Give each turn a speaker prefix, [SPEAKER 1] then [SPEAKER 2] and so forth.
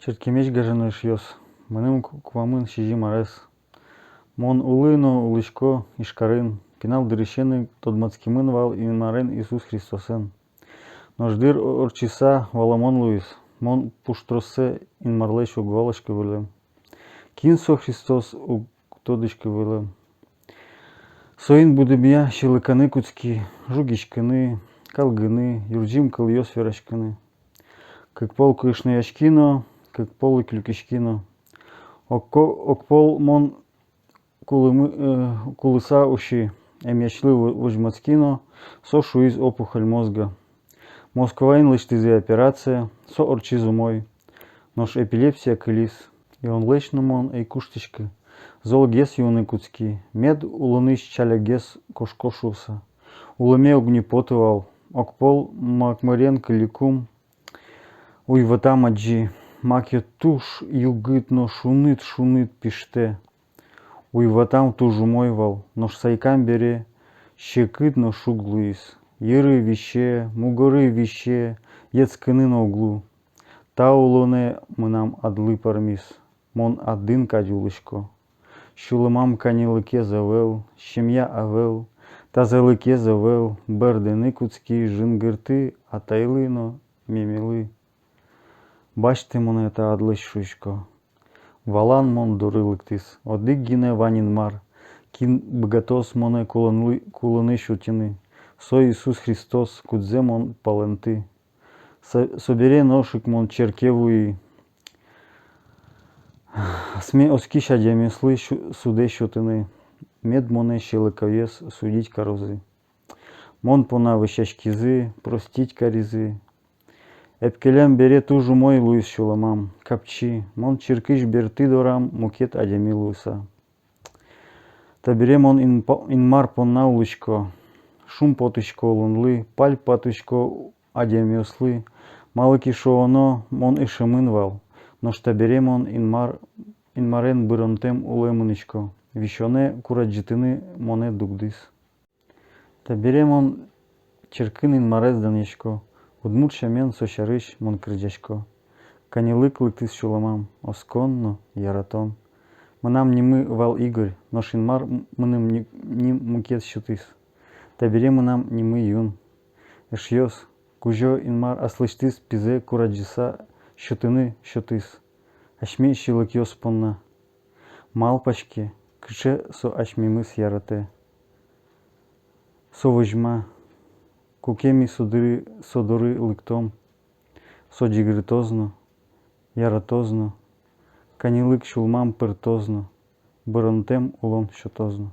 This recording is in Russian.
[SPEAKER 1] Черткемеч гажаныш йос, мыным квамын шижи марес. Мон улыно, улышко, ишкарын, пинал дырещены тодмацкимын вал инмарен Иисус Христосен. Нождыр орчиса валамон луис, мон пуштросе инмарлеш угвалашка вылем. Кинсо Христос уктодышка вылем. Соин будыбия шилыканы куцки, жугишканы, калгыны, юрджим кыльёс верашканы. Как пол кышны яшкино, как полы клюкишкино. Окпол мон кулыса уши, эмячлы вожмацкино, со шуиз опухоль мозга. Москваин лыштызе операция, со орчизу мой. Нож эпилепсия кылис, и он лечну мон эй куштышка. Зол гес юны куцки, мед улыныш чаля гес кошкошуса. Улыме огнепотывал, окпол макмарен кыликум. Уйвата маджи, макья туш югытно шунит пиште. Уйватам тужу мойвал, нож сайкам бере, щекытно шуглуис. Еры вище, мугоры вище, ецкыны на углу. Та улоне мынам адлы пармис, мон адын кадюлышко. Шулымам канилыке завел, щемья авел, тазалыке завел, бердыны куцки, жынгырты, атайлыно, мемелы. Бачте монета адлыш шушко. Валан мон дурылыктис, одык гине ванин мар, кин бгатос моне кулыны шутины. Со Иисус Христос, кудзе мон паленты. Собере ношик мон черкевуи. Сме оскиша дямеслы суде шутины. Мед моне щелыковес судить корозы. Мон пона вещашкизы, простить коризы. Эпкелем бере тужу мой луис шуламам, капчи, мон чиркиш берты дорам, мукет адями луиса. Табере мон инмар понна улычко, шум потышко лунлы, паль патышко адямиослы, малыки шооно мон ишемын вал, но штабере мон инмарен быронтем улемынычко, вишоне кураджитыны моне дугдыс. Табере мон черкын инмарез данешко, удмурча мен сощарыш мон крыджашко. Канилык лыктыс шуламам, осконно, яратон. Мынам нимы вал Игорь, но шинмар мыным ним мукет шутыс. Табере мынам нимы юн. Эшьёс, кужо инмар аслыштыс пизе кураджиса шутыны шутыс. Ашми шилык ёс понна. Малпачки, кыше со ашмимыс ярате. Со выжма. Кукеми содоры лыктом, соджигритозно, яратозно, канилык шулмам пыртозно, бронтем улон шотозно.